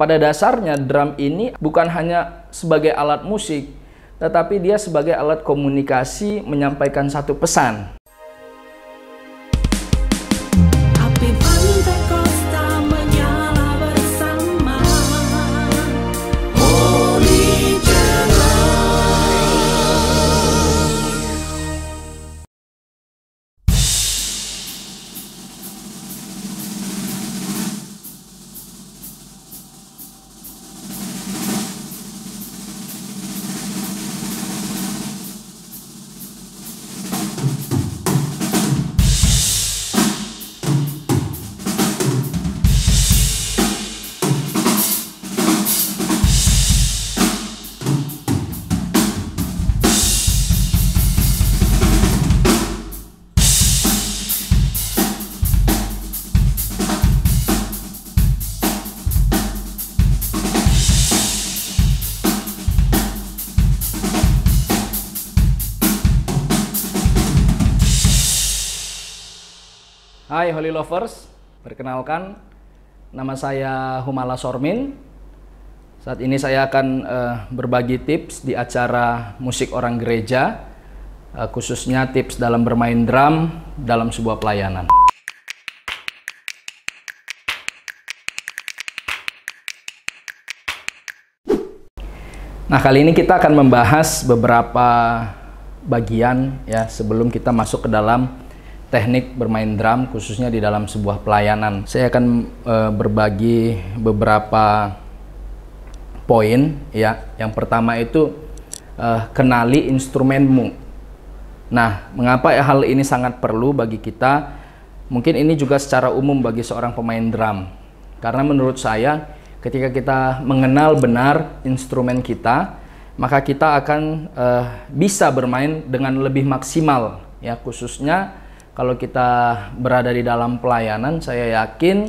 pada dasarnya drum ini bukan hanya sebagai alat musik, tetapi dia sebagai alat komunikasi menyampaikan satu pesan. Hai Holy Lovers, perkenalkan nama saya Humala Sormin. Saat ini saya akan berbagi tips di acara musik orang gereja, khususnya tips dalam bermain drum dalam sebuah pelayanan. Nah, kali ini kita akan membahas beberapa bagian ya sebelum kita masuk ke dalam teknik bermain drum, khususnya di dalam sebuah pelayanan. Saya akan berbagi beberapa poin ya. Yang pertama itu kenali instrumenmu. Nah, mengapa hal ini sangat perlu bagi kita? Mungkin ini juga secara umum bagi seorang pemain drum. Karena menurut saya ketika kita mengenal benar instrumen kita, maka kita akan bisa bermain dengan lebih maksimal ya, khususnya kalau kita berada di dalam pelayanan. Saya yakin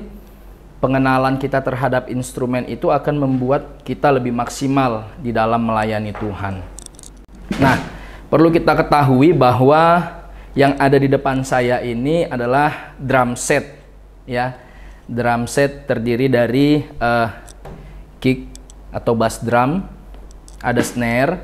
pengenalan kita terhadap instrumen itu akan membuat kita lebih maksimal di dalam melayani Tuhan. Nah, perlu kita ketahui bahwa yang ada di depan saya ini adalah drum set ya. Drum set terdiri dari kick atau bass drum, ada snare,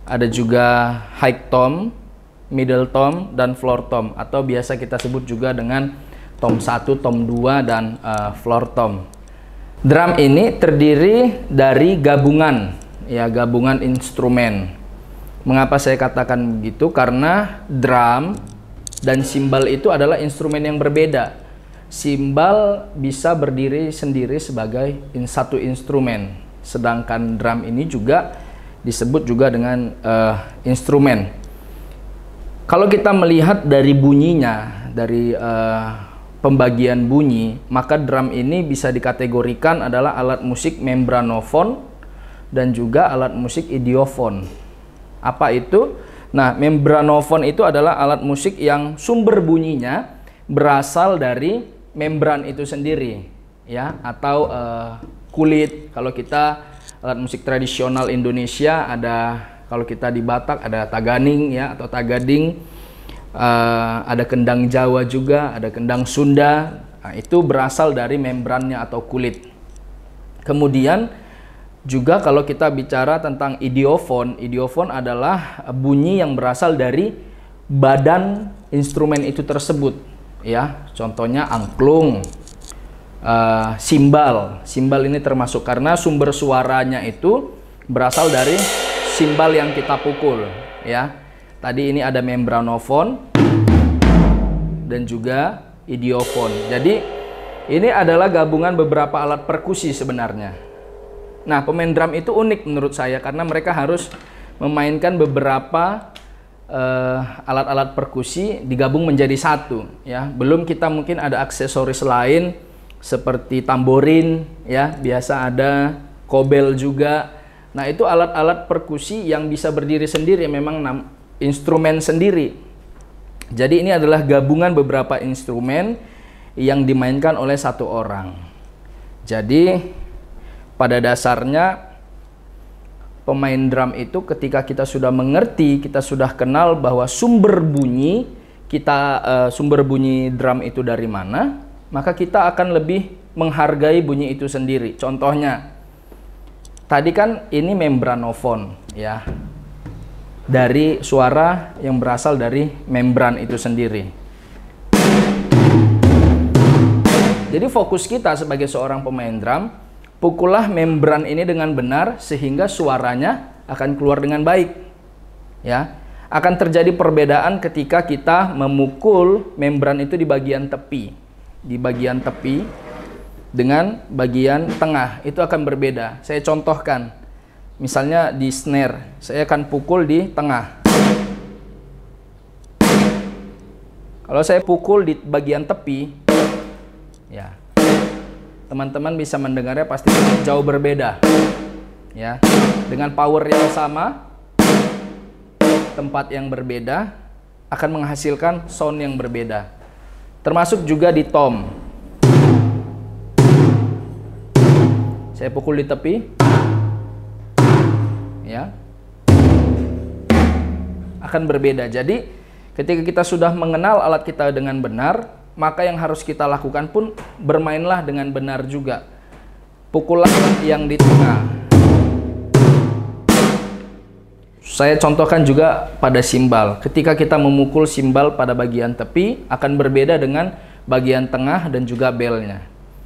ada juga high tom, middle tom, dan floor tom, atau biasa kita sebut juga dengan tom 1, tom 2, dan floor tom. Drum ini terdiri dari gabungan ya, gabungan instrumen. Mengapa saya katakan begitu? Karena drum dan simbal itu adalah instrumen yang berbeda. Simbal bisa berdiri sendiri sebagai satu instrumen, sedangkan drum ini juga disebut juga dengan instrumen. Kalau kita melihat dari bunyinya, dari pembagian bunyi, maka drum ini bisa dikategorikan adalah alat musik membranofon dan juga alat musik idiofon. Apa itu? Nah, membranofon itu adalah alat musik yang sumber bunyinya berasal dari membran itu sendiri, ya, atau kulit. Kalau kita alat musik tradisional Indonesia ada, kalau kita di Batak ada taganing ya, atau tagading, ada kendang Jawa juga, ada kendang Sunda. Nah, itu berasal dari membrannya atau kulit. Kemudian juga kalau kita bicara tentang idiofon, idiofon adalah bunyi yang berasal dari badan instrumen itu tersebut ya. Contohnya angklung, simbal. Simbal ini termasuk karena sumber suaranya itu berasal dari simbal yang kita pukul ya. Tadi ini ada membranofon dan juga idiofon. Jadi ini adalah gabungan beberapa alat perkusi sebenarnya. Nah, pemain drum itu unik menurut saya karena mereka harus memainkan beberapa alat-alat perkusi digabung menjadi satu ya. Belum kita mungkin ada aksesoris lain seperti tamborin ya, biasa ada kobel juga. Nah, itu alat-alat perkusi yang bisa berdiri sendiri, memang instrumen sendiri. Jadi ini adalah gabungan beberapa instrumen yang dimainkan oleh satu orang. Jadi pada dasarnya pemain drum itu ketika kita sudah mengerti, kita sudah kenal bahwa sumber bunyi kita, sumber bunyi drum itu dari mana, maka kita akan lebih menghargai bunyi itu sendiri. Contohnya, tadi kan ini membranofon ya, dari suara yang berasal dari membran itu sendiri. Jadi fokus kita sebagai seorang pemain drum, pukullah membran ini dengan benar sehingga suaranya akan keluar dengan baik. Ya, akan terjadi perbedaan ketika kita memukul membran itu di bagian tepi. Di bagian tepi dengan bagian tengah itu akan berbeda. Saya contohkan. Misalnya di snare, saya akan pukul di tengah. Kalau saya pukul di bagian tepi, ya, teman-teman bisa mendengarnya pasti jauh berbeda. Ya, dengan power yang sama, tempat yang berbeda akan menghasilkan sound yang berbeda. Termasuk juga di tom. Saya pukul di tepi, ya, akan berbeda. Jadi ketika kita sudah mengenal alat kita dengan benar, maka yang harus kita lakukan pun bermainlah dengan benar juga. Pukullah yang di tengah. Saya contohkan juga pada simbal. Ketika kita memukul simbal pada bagian tepi akan berbeda dengan bagian tengah dan juga belnya.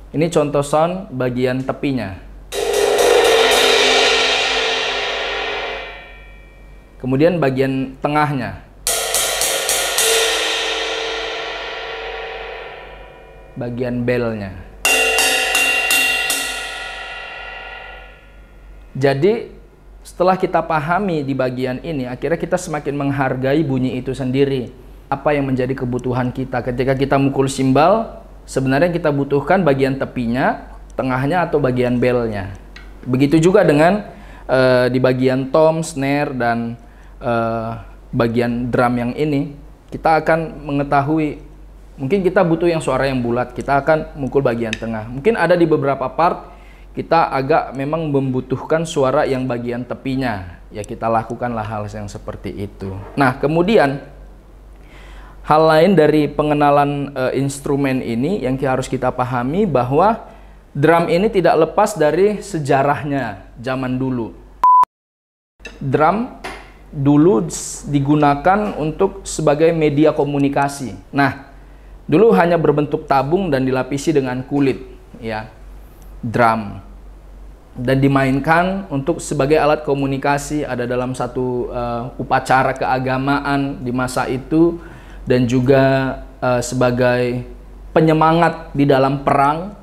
Ini contoh sound bagian tepinya. Kemudian bagian tengahnya. Bagian belnya. Jadi setelah kita pahami di bagian ini, akhirnya kita semakin menghargai bunyi itu sendiri. Apa yang menjadi kebutuhan kita ketika kita mukul simbal, sebenarnya kita butuhkan bagian tepinya, tengahnya, atau bagian belnya. Begitu juga dengan di bagian tom, snare, dan bagian drum yang ini, kita akan mengetahui, mungkin kita butuh yang suara yang bulat, kita akan mukul bagian tengah. Mungkin ada di beberapa part kita agak memang membutuhkan suara yang bagian tepinya, ya kita lakukanlah hal yang seperti itu. Nah, kemudian hal lain dari pengenalan instrumen ini yang harus kita pahami bahwa drum ini tidak lepas dari sejarahnya zaman dulu. Drum dulu digunakan untuk sebagai media komunikasi. Nah, dulu hanya berbentuk tabung dan dilapisi dengan kulit, ya, drum. Dan dimainkan untuk sebagai alat komunikasi, ada dalam satu upacara keagamaan di masa itu, dan juga sebagai penyemangat di dalam perang,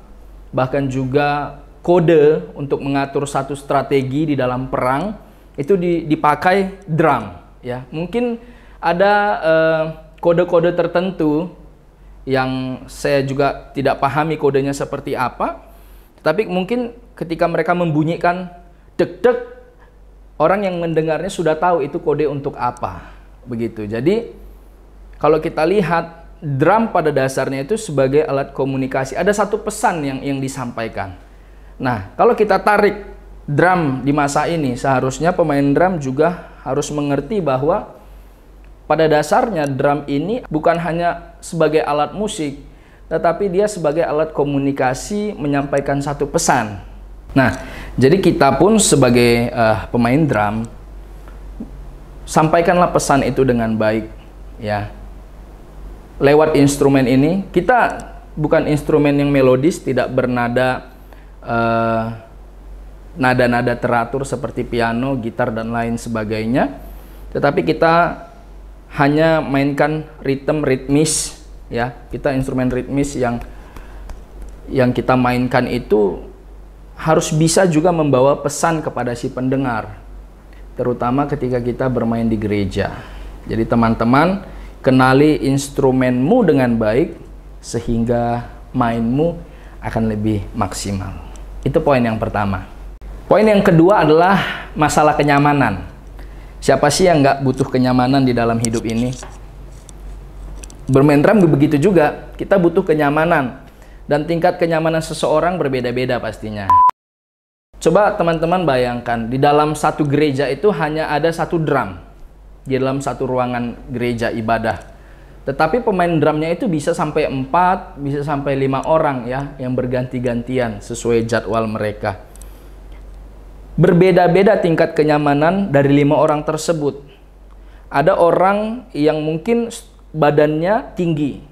bahkan juga kode untuk mengatur satu strategi di dalam perang, itu dipakai drum. Ya, mungkin ada kode-kode tertentu yang saya juga tidak pahami kodenya seperti apa, tapi mungkin ketika mereka membunyikan deg-deg, orang yang mendengarnya sudah tahu itu kode untuk apa. Begitu. Jadi kalau kita lihat drum pada dasarnya itu sebagai alat komunikasi, ada satu pesan yang disampaikan. Nah, kalau kita tarik drum di masa ini, seharusnya pemain drum juga harus mengerti bahwa pada dasarnya drum ini bukan hanya sebagai alat musik, tetapi dia sebagai alat komunikasi menyampaikan satu pesan. Nah, jadi kita pun sebagai pemain drum, sampaikanlah pesan itu dengan baik, ya. Lewat instrumen ini, kita bukan instrumen yang melodis, tidak bernada nada-nada teratur seperti piano, gitar, dan lain sebagainya, tetapi kita hanya mainkan ritmis, ya. Kita instrumen ritmis yang kita mainkan itu harus bisa juga membawa pesan kepada si pendengar, terutama ketika kita bermain di gereja. Jadi teman-teman, kenali instrumenmu dengan baik sehingga mainmu akan lebih maksimal. Itu poin yang pertama. Poin yang kedua adalah masalah kenyamanan. Siapa sih yang nggak butuh kenyamanan di dalam hidup ini? Bermain drum begitu juga, kita butuh kenyamanan. Dan tingkat kenyamanan seseorang berbeda-beda pastinya. Coba teman-teman bayangkan, di dalam satu gereja itu hanya ada satu drum. Di dalam satu ruangan gereja ibadah. Tetapi pemain drumnya itu bisa sampai 4, bisa sampai 5 orang ya, yang berganti-gantian sesuai jadwal mereka. Berbeda-beda tingkat kenyamanan dari 5 orang tersebut. Ada orang yang mungkin badannya tinggi.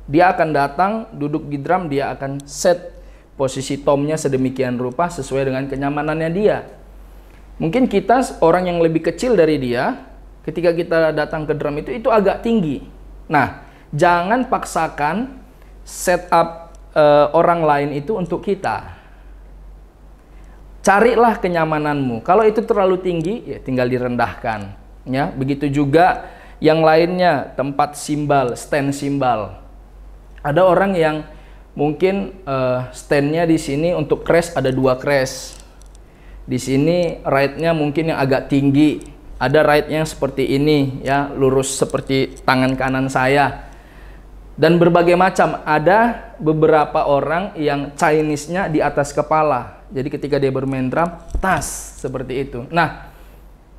Dia akan datang, duduk di drum, dia akan set posisi tomnya sedemikian rupa sesuai dengan kenyamanannya dia. Mungkin kita orang yang lebih kecil dari dia, ketika kita datang ke drum itu agak tinggi. Nah, jangan paksakan setup orang lain itu untuk kita. Carilah kenyamananmu. Kalau itu terlalu tinggi, ya tinggal direndahkan. Ya, begitu juga yang lainnya, tempat simbal, stand simbal. Ada orang yang mungkin standnya di sini untuk crash ada 2 crash. Di sini ride-nya mungkin yang agak tinggi. Ada ride-nya seperti ini ya, lurus seperti tangan kanan saya. Dan berbagai macam. Ada beberapa orang yang Chinese-nya di atas kepala. Jadi ketika dia bermain drum, tas seperti itu. Nah,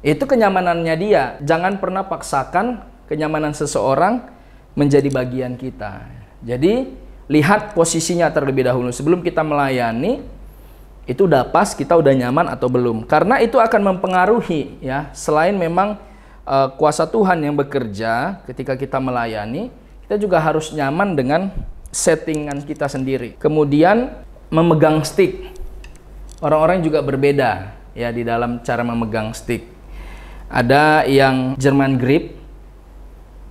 itu kenyamanannya dia. Jangan pernah paksakan kenyamanan seseorang menjadi bagian kita. Jadi lihat posisinya terlebih dahulu sebelum kita melayani, itu udah pas, kita udah nyaman atau belum. Karena itu akan mempengaruhi ya. Selain memang kuasa Tuhan yang bekerja ketika kita melayani, kita juga harus nyaman dengan settingan kita sendiri. Kemudian memegang stick. Orang-orang juga berbeda ya di dalam cara memegang stick. Ada yang German grip,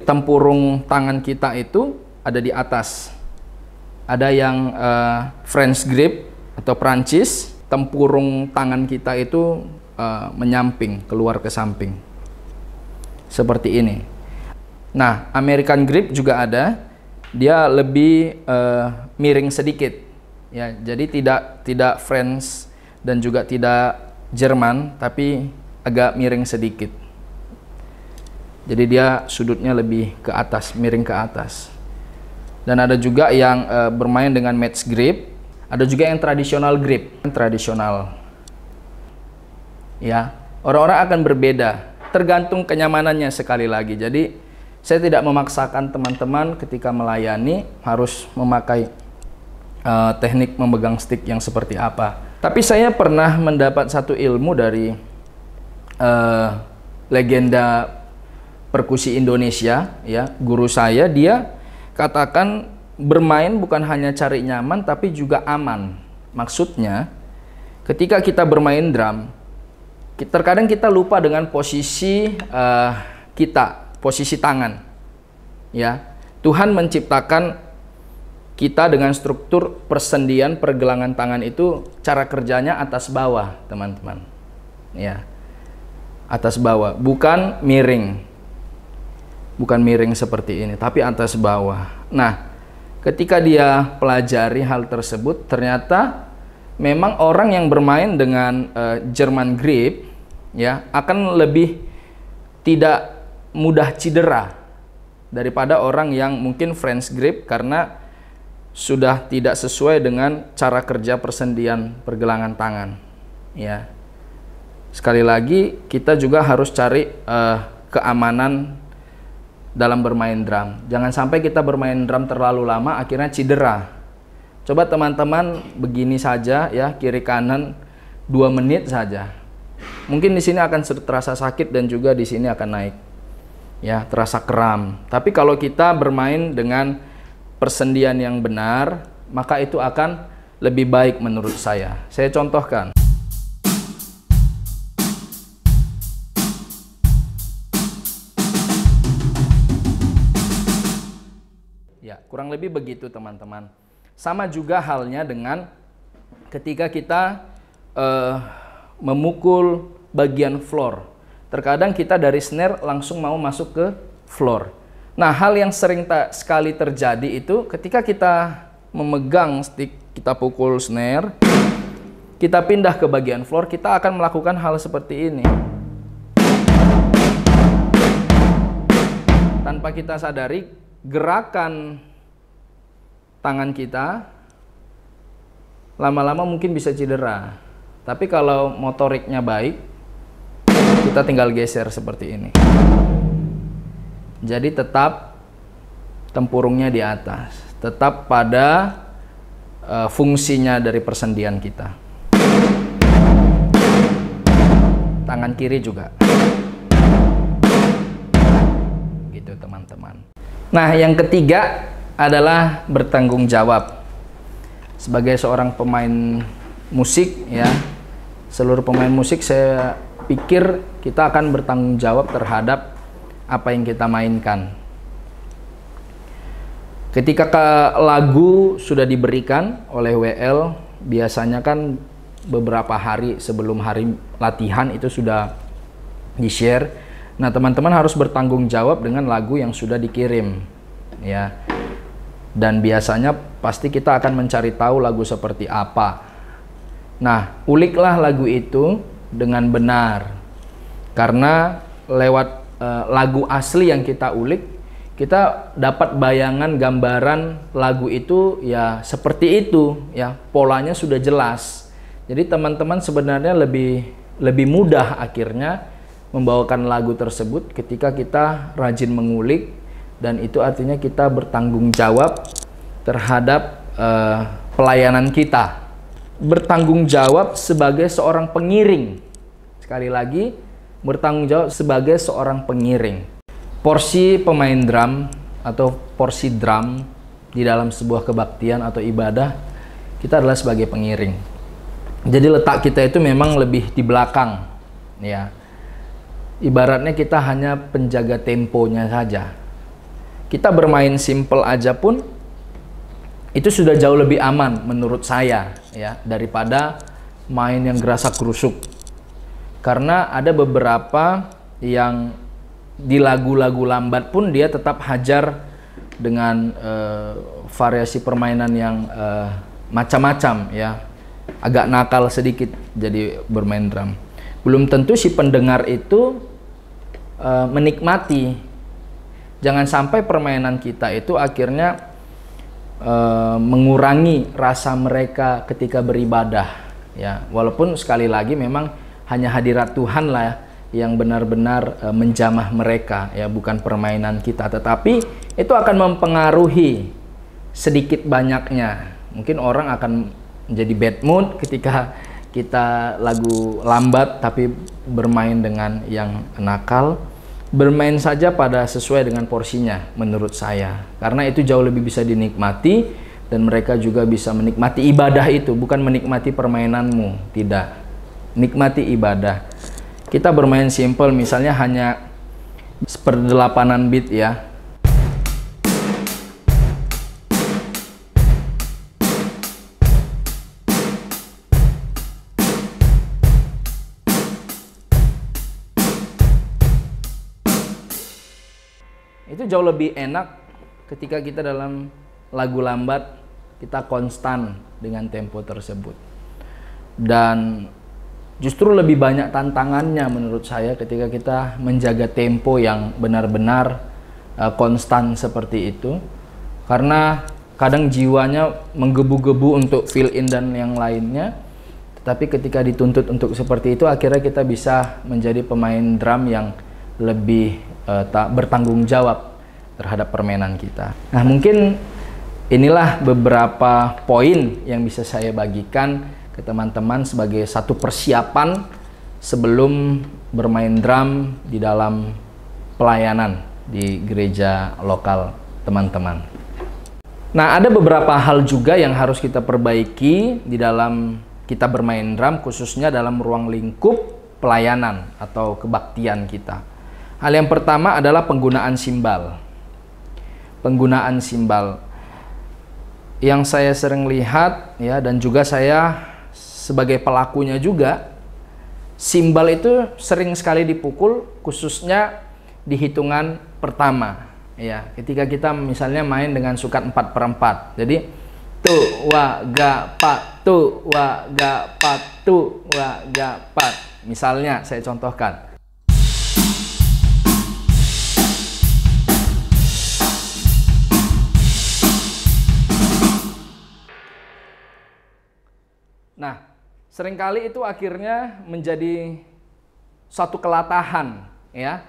tempurung tangan kita itu ada di atas. Ada yang French grip atau Prancis, tempurung tangan kita itu menyamping, keluar ke samping. Seperti ini. Nah, American grip juga ada. Dia lebih miring sedikit. Ya, jadi tidak French dan juga tidak Jerman, tapi agak miring sedikit. Jadi dia sudutnya lebih ke atas, miring ke atas. Dan ada juga yang bermain dengan match grip, ada juga yang tradisional grip, tradisional. Ya, orang-orang akan berbeda, tergantung kenyamanannya sekali lagi. Jadi saya tidak memaksakan teman-teman ketika melayani harus memakai teknik memegang stick yang seperti apa. Tapi saya pernah mendapat satu ilmu dari legenda perkusi Indonesia, ya, guru saya. Dia katakan bermain bukan hanya cari nyaman tapi juga aman. Maksudnya ketika kita bermain drum, terkadang kita lupa dengan posisi kita, posisi tangan. Ya, Tuhan menciptakan kita dengan struktur persendian pergelangan tangan itu cara kerjanya atas bawah, teman-teman. Ya, atas bawah, bukan miring. Bukan miring seperti ini, tapi atas bawah. Nah, ketika dia pelajari hal tersebut, ternyata memang orang yang bermain dengan German grip ya akan lebih tidak mudah cedera daripada orang yang mungkin French grip, karena sudah tidak sesuai dengan cara kerja persendian pergelangan tangan. Ya, sekali lagi kita juga harus cari keamanan dalam bermain drum. Jangan sampai kita bermain drum terlalu lama akhirnya cedera. Coba teman-teman begini saja ya, kiri kanan 2 menit saja. Mungkin di sini akan terasa sakit dan juga di sini akan naik. Ya, terasa kram. Tapi kalau kita bermain dengan persendian yang benar, maka itu akan lebih baik menurut saya. Saya contohkan. Kurang lebih begitu, teman-teman. Sama juga halnya dengan ketika kita memukul bagian floor. Terkadang kita dari snare langsung mau masuk ke floor. Nah, hal yang sering sekali terjadi itu ketika kita memegang stick, kita pukul snare, kita pindah ke bagian floor, kita akan melakukan hal seperti ini. Tanpa kita sadari, gerakan tangan kita lama-lama mungkin bisa cedera. Tapi kalau motoriknya baik, kita tinggal geser seperti ini. Jadi tetap tempurungnya di atas, tetap pada fungsinya dari persendian kita. Tangan kiri juga. Gitu teman-teman. Nah, yang ketiga adalah bertanggung jawab. Sebagai seorang pemain musik ya, seluruh pemain musik saya pikir kita akan bertanggung jawab terhadap apa yang kita mainkan. Ketika lagu sudah diberikan oleh WL, biasanya kan beberapa hari sebelum hari latihan itu sudah di-share. Nah, teman-teman harus bertanggung jawab dengan lagu yang sudah dikirim ya. Dan biasanya pasti kita akan mencari tahu lagu seperti apa. Nah, uliklah lagu itu dengan benar. Karena lewat lagu asli yang kita ulik, kita dapat bayangan gambaran lagu itu ya seperti itu ya, polanya sudah jelas. Jadi teman-teman sebenarnya lebih mudah akhirnya membawakan lagu tersebut ketika kita rajin mengulik, dan itu artinya kita bertanggung jawab terhadap pelayanan kita. Bertanggung jawab sebagai seorang pengiring. Sekali lagi, bertanggung jawab sebagai seorang pengiring. Porsi pemain drum atau porsi drum di dalam sebuah kebaktian atau ibadah, kita adalah sebagai pengiring. Jadi letak kita itu memang lebih di belakang ya. Ibaratnya kita hanya penjaga temponya saja. Kita bermain simple aja pun itu sudah jauh lebih aman menurut saya ya, daripada main yang gerasa kerusuk. Karena ada beberapa yang di lagu-lagu lambat pun dia tetap hajar dengan variasi permainan yang macam-macam ya, agak nakal sedikit jadi bermain drum. Belum tentu si pendengar itu menikmati. Jangan sampai permainan kita itu akhirnya mengurangi rasa mereka ketika beribadah ya. Walaupun sekali lagi memang hanya hadirat Tuhan lah yang benar-benar menjamah mereka ya, bukan permainan kita, tetapi itu akan mempengaruhi sedikit banyaknya. Mungkin orang akan menjadi bad mood ketika kita lagu lambat tapi bermain dengan yang nakal. Bermain saja pada sesuai dengan porsinya menurut saya, karena itu jauh lebih bisa dinikmati dan mereka juga bisa menikmati ibadah itu, bukan menikmati permainanmu, tidak, nikmati ibadah. Kita bermain simple misalnya hanya 1/8 beat ya. Itu jauh lebih enak ketika kita dalam lagu lambat kita konstan dengan tempo tersebut. Dan justru lebih banyak tantangannya menurut saya ketika kita menjaga tempo yang benar-benar konstan seperti itu. Karena kadang jiwanya menggebu-gebu untuk fill in dan yang lainnya. Tetapi ketika dituntut untuk seperti itu, akhirnya kita bisa menjadi pemain drum yang lebih bertanggung jawab terhadap permainan kita. Nah, mungkin inilah beberapa poin yang bisa saya bagikan ke teman-teman sebagai satu persiapan sebelum bermain drum di dalam pelayanan di gereja lokal teman-teman. Nah, ada beberapa hal juga yang harus kita perbaiki di dalam kita bermain drum, khususnya dalam ruang lingkup pelayanan atau kebaktian kita. Hal yang pertama adalah penggunaan simbal. Penggunaan simbal yang saya sering lihat ya, dan juga saya sebagai pelakunya juga, simbal itu sering sekali dipukul, khususnya di hitungan pertama ya. Ketika kita misalnya main dengan sukat 4/4. Jadi tu wa ga pa, tu wa ga pa, tu wa ga pa. Misalnya saya contohkan. Nah, seringkali itu akhirnya menjadi suatu kelatahan ya.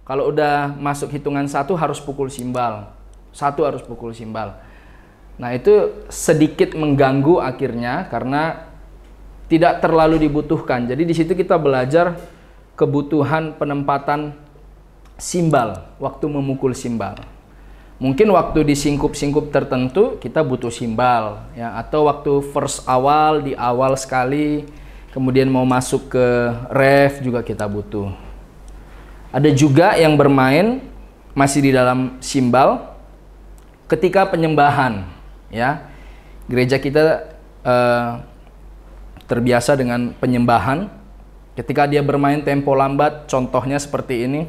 Kalau udah masuk hitungan 1 harus pukul simbal. satu harus pukul simbal. Nah, itu sedikit mengganggu akhirnya karena tidak terlalu dibutuhkan. Jadi di situ kita belajar kebutuhan penempatan simbal waktu memukul simbal. Mungkin waktu di singkup-singkup tertentu kita butuh simbal ya, atau waktu first awal, di awal sekali, kemudian mau masuk ke ref juga kita butuh. Ada juga yang bermain masih di dalam simbal ketika penyembahan ya. Gereja kita terbiasa dengan penyembahan. Ketika dia bermain tempo lambat, contohnya seperti ini.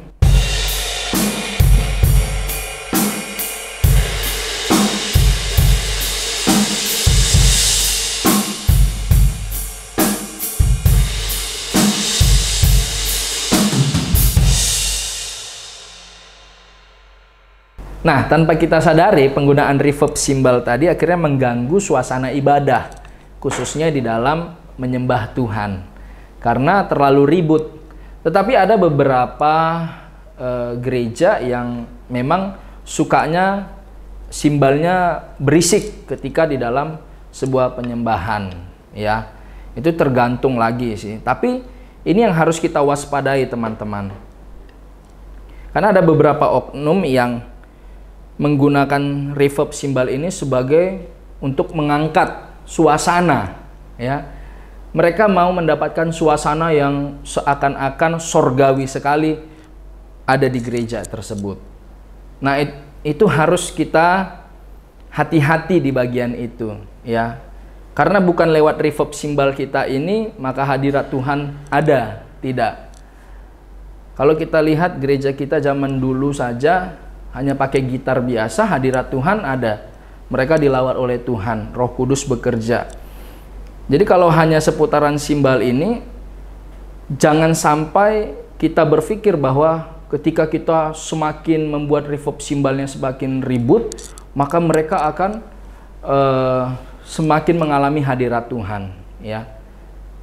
Nah, tanpa kita sadari, penggunaan reverb simbal tadi akhirnya mengganggu suasana ibadah, khususnya di dalam menyembah Tuhan, karena terlalu ribut. Tetapi ada beberapa gereja yang memang sukanya simbalnya berisik ketika di dalam sebuah penyembahan, ya. Itu tergantung lagi sih. Tapi ini yang harus kita waspadai, teman-teman. Karena ada beberapa oknum yang menggunakan reverb simbal ini sebagai untuk mengangkat suasana, ya. Mereka mau mendapatkan suasana yang seakan-akan sorgawi sekali ada di gereja tersebut. Nah, itu harus kita hati-hati di bagian itu, ya. Karena bukan lewat reverb simbal kita ini maka hadirat Tuhan ada, tidak. Kalau kita lihat gereja kita zaman dulu saja hanya pakai gitar biasa, hadirat Tuhan ada. Mereka dilawat oleh Tuhan, Roh Kudus bekerja. Jadi kalau hanya seputaran simbal ini, jangan sampai kita berpikir bahwa ketika kita semakin membuat reverb simbalnya semakin ribut, maka mereka akan semakin mengalami hadirat Tuhan, ya.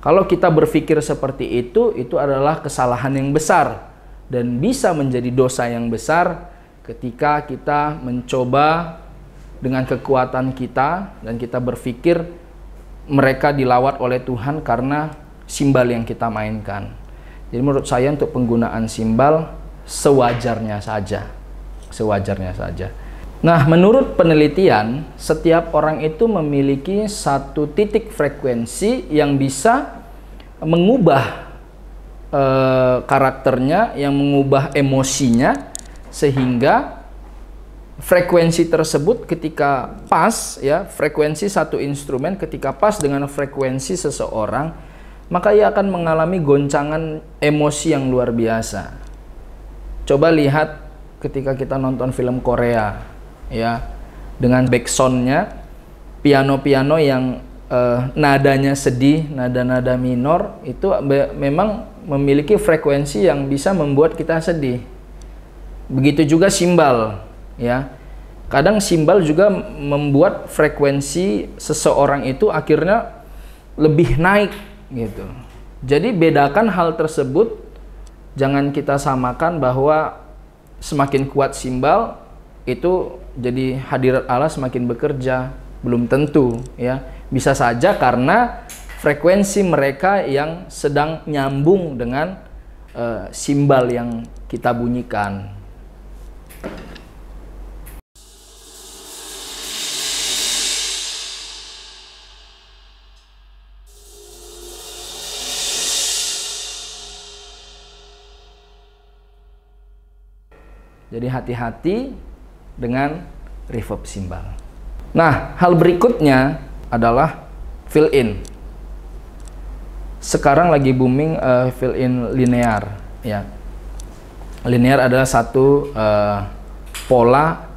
Kalau kita berpikir seperti itu adalah kesalahan yang besar dan bisa menjadi dosa yang besar ketika kita mencoba dengan kekuatan kita dan kita berpikir mereka dilawat oleh Tuhan karena simbal yang kita mainkan. Jadi menurut saya untuk penggunaan simbal sewajarnya saja. Sewajarnya saja. Nah, menurut penelitian, setiap orang itu memiliki satu titik frekuensi yang bisa mengubah karakternya, yang mengubah emosinya, sehingga frekuensi tersebut ketika pas, ya, frekuensi satu instrumen ketika pas dengan frekuensi seseorang, maka ia akan mengalami goncangan emosi yang luar biasa. Coba lihat ketika kita nonton film Korea, ya, dengan backsoundnya, piano-piano yang nadanya sedih, nada-nada minor, itu memang memiliki frekuensi yang bisa membuat kita sedih. Begitu juga simbal, ya. Kadang simbal juga membuat frekuensi seseorang itu akhirnya lebih naik gitu. Jadi bedakan hal tersebut, jangan kita samakan bahwa semakin kuat simbal itu jadi hadirat Allah semakin bekerja. Belum tentu, ya. Bisa saja karena frekuensi mereka yang sedang nyambung dengan simbal yang kita bunyikan. Jadi hati-hati dengan reverb simbal. Nah, hal berikutnya adalah fill in. Sekarang lagi booming fill in linear, ya. Linear adalah satu pola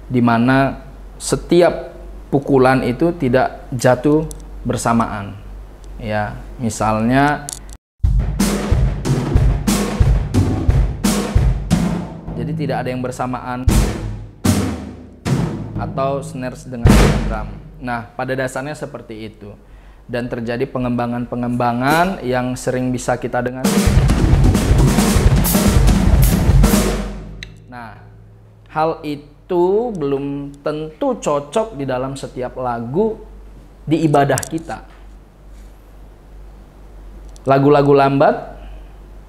di mana setiap pukulan itu tidak jatuh bersamaan. Ya, misalnya jadi tidak ada yang bersamaan atau snare dengan drum. Nah, pada dasarnya seperti itu. Dan terjadi pengembangan-pengembangan yang sering bisa kita dengar. Nah, hal itu itu belum tentu cocok di dalam setiap lagu di ibadah kita. Lagu-lagu lambat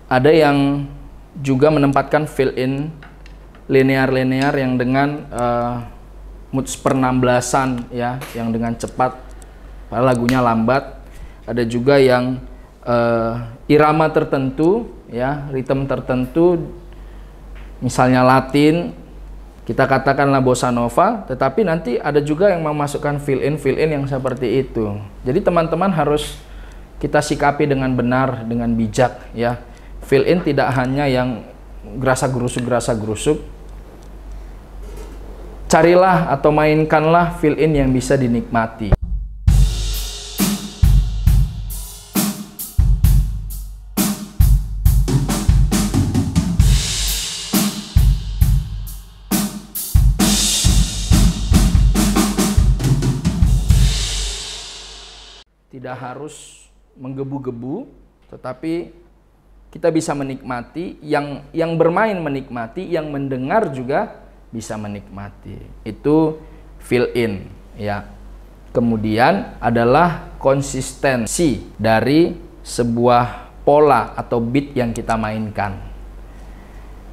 ada yang juga menempatkan fill-in linear-linear yang dengan mood per-16an ya, yang dengan cepat, lagunya lambat. Ada juga yang irama tertentu ya, ritme tertentu, misalnya Latin, kita katakanlah bossa nova, tetapi nanti ada juga yang memasukkan fill-in yang seperti itu. Jadi teman-teman harus kita sikapi dengan benar, dengan bijak ya. Fill-in tidak hanya yang gerasa gerusuk. Carilah atau mainkanlah fill-in yang bisa dinikmati. Tidak harus menggebu-gebu, tetapi kita bisa menikmati, yang bermain menikmati, yang mendengar juga bisa menikmati. Itu fill in ya. Kemudian adalah konsistensi dari sebuah pola atau beat yang kita mainkan.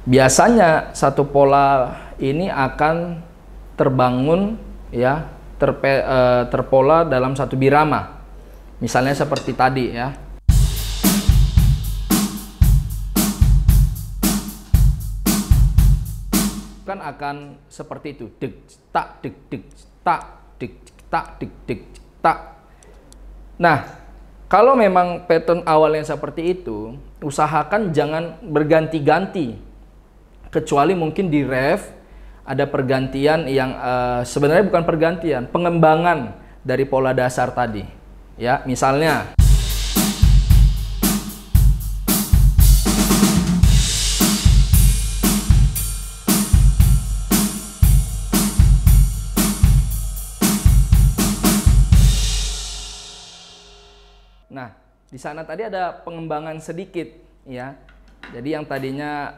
Biasanya satu pola ini akan terbangun ya, terpola dalam satu birama. Misalnya seperti tadi ya. Kan akan seperti itu. Deg tak deg deg tak deg tak deg deg tak. Nah, kalau memang pattern awalnya seperti itu, usahakan jangan berganti-ganti. Kecuali mungkin di ref ada pergantian yang sebenarnya bukan pergantian, pengembangan dari pola dasar tadi. Ya, misalnya nah, di sana tadi ada pengembangan sedikit ya. Jadi yang tadinya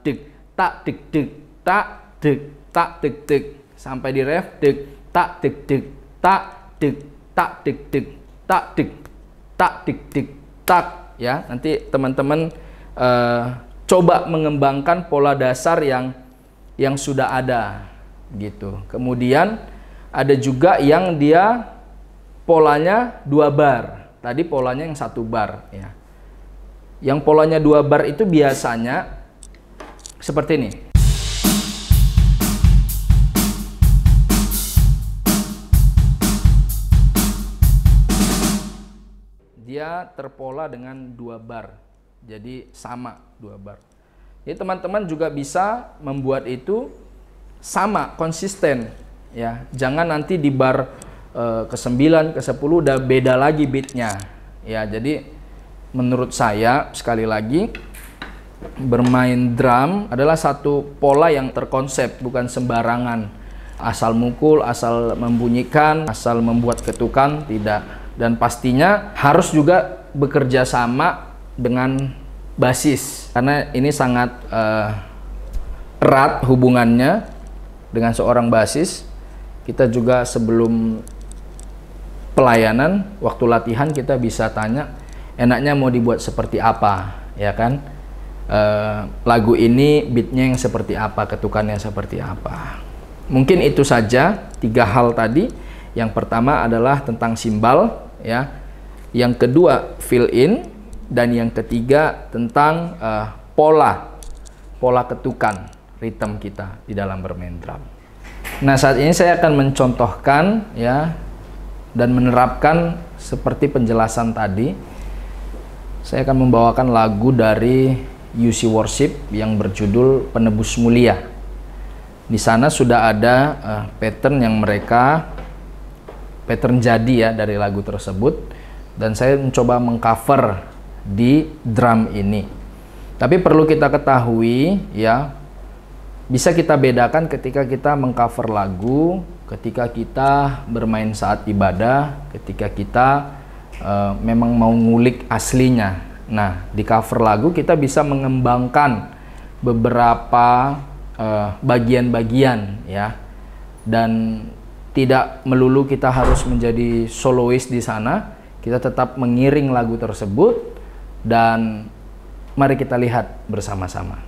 deg tak deg deg tak deg tak deg deg sampai di ref deg tak deg deg tak deg tak deg deg tak deg deg tak ya. Nanti teman-teman coba mengembangkan pola dasar yang sudah ada gitu. Kemudian ada juga yang dia polanya 2 bar. Tadi polanya yang 1 bar ya. Yang polanya 2 bar itu biasanya seperti ini. Dia terpola dengan 2 bar, jadi sama 2 bar. Jadi teman-teman juga bisa membuat itu sama, konsisten ya. Jangan nanti di bar ke-9, ke-10 udah beda lagi beatnya ya. Jadi menurut saya sekali lagi, bermain drum adalah satu pola yang terkonsep, bukan sembarangan asal mukul, asal membunyikan, asal membuat ketukan, tidak. Dan pastinya harus juga bekerja sama dengan basis, karena ini sangat erat hubungannya dengan seorang basis. Kita juga sebelum pelayanan, waktu latihan kita bisa tanya, enaknya mau dibuat seperti apa, ya kan? Lagu ini beatnya yang seperti apa, ketukannya seperti apa. Mungkin itu saja 3 hal tadi. Yang pertama adalah tentang simbal ya, yang kedua fill in, dan yang ketiga tentang pola ketukan ritme kita di dalam bermain drum. Nah, saat ini saya akan mencontohkan ya dan menerapkan seperti penjelasan tadi. Saya akan membawakan lagu dari UC Worship yang berjudul Penebus Mulia. Di sana sudah ada pattern yang pattern jadi ya dari lagu tersebut, dan saya mencoba mengcover di drum ini. Tapi perlu kita ketahui ya, bisa kita bedakan ketika kita mengcover lagu, ketika kita bermain saat ibadah, ketika kita memang mau ngulik aslinya. Nah, di cover lagu kita bisa mengembangkan beberapa bagian-bagian ya, dan tidak melulu kita harus menjadi solois di sana. Kita tetap mengiring lagu tersebut, dan mari kita lihat bersama-sama.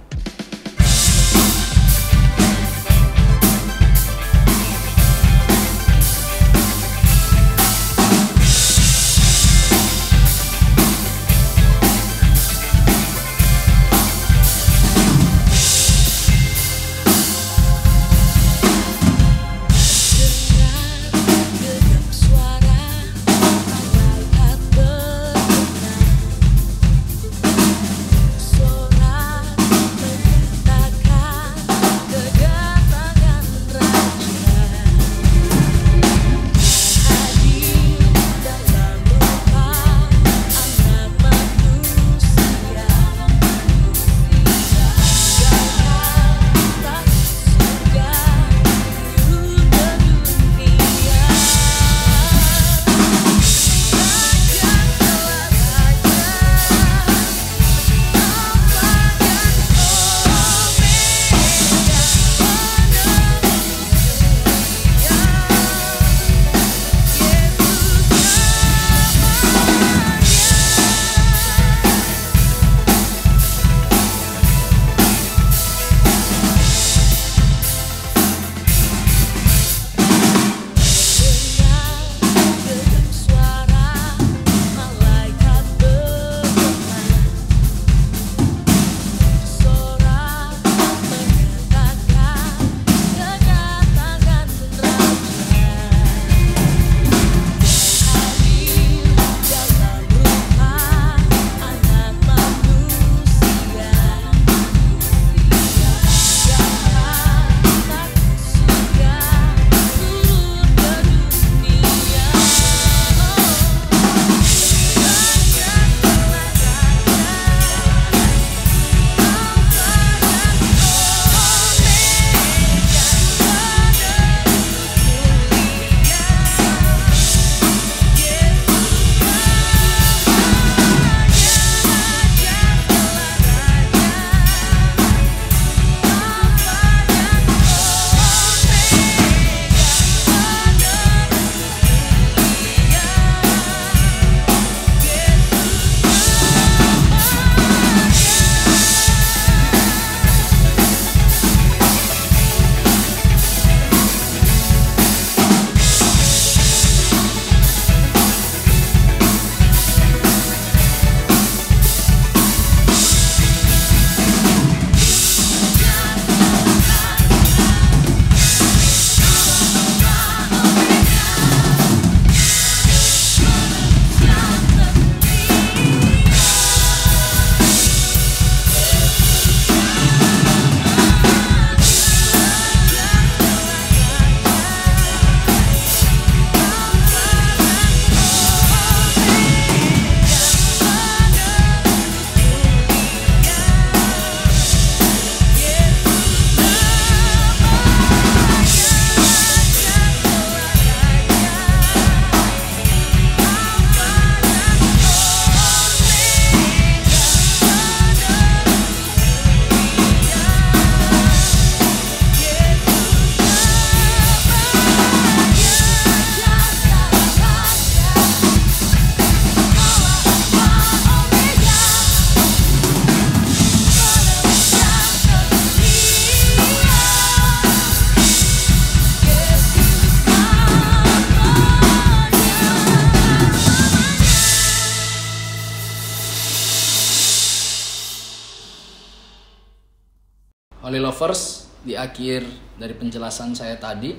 Holy Lovers, di akhir dari penjelasan saya tadi,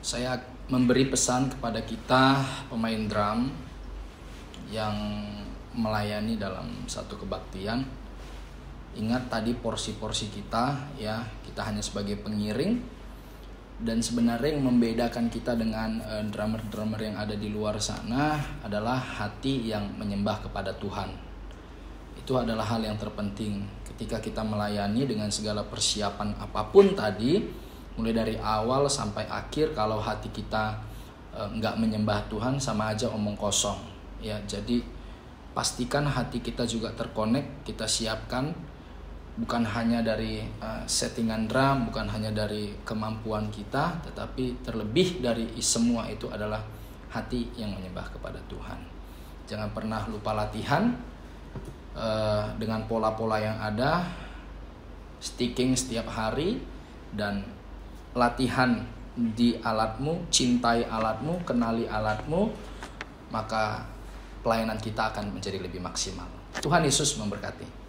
saya memberi pesan kepada kita pemain drum yang melayani dalam satu kebaktian. Ingat tadi porsi-porsi kita, ya, kita hanya sebagai pengiring, dan sebenarnya yang membedakan kita dengan drummer-drummer yang ada di luar sana adalah hati yang menyembah kepada Tuhan. Itu adalah hal yang terpenting ketika kita melayani dengan segala persiapan apapun tadi, mulai dari awal sampai akhir. Kalau hati kita nggak menyembah Tuhan, sama aja omong kosong, ya. Jadi pastikan hati kita juga terkonek, kita siapkan bukan hanya dari settingan drum, bukan hanya dari kemampuan kita, tetapi terlebih dari semua itu adalah hati yang menyembah kepada Tuhan. Jangan pernah lupa latihan dengan pola-pola yang ada, sticking setiap hari, dan latihan di alatmu, cintai alatmu, kenali alatmu, maka pelayanan kita akan menjadi lebih maksimal. Tuhan Yesus memberkati.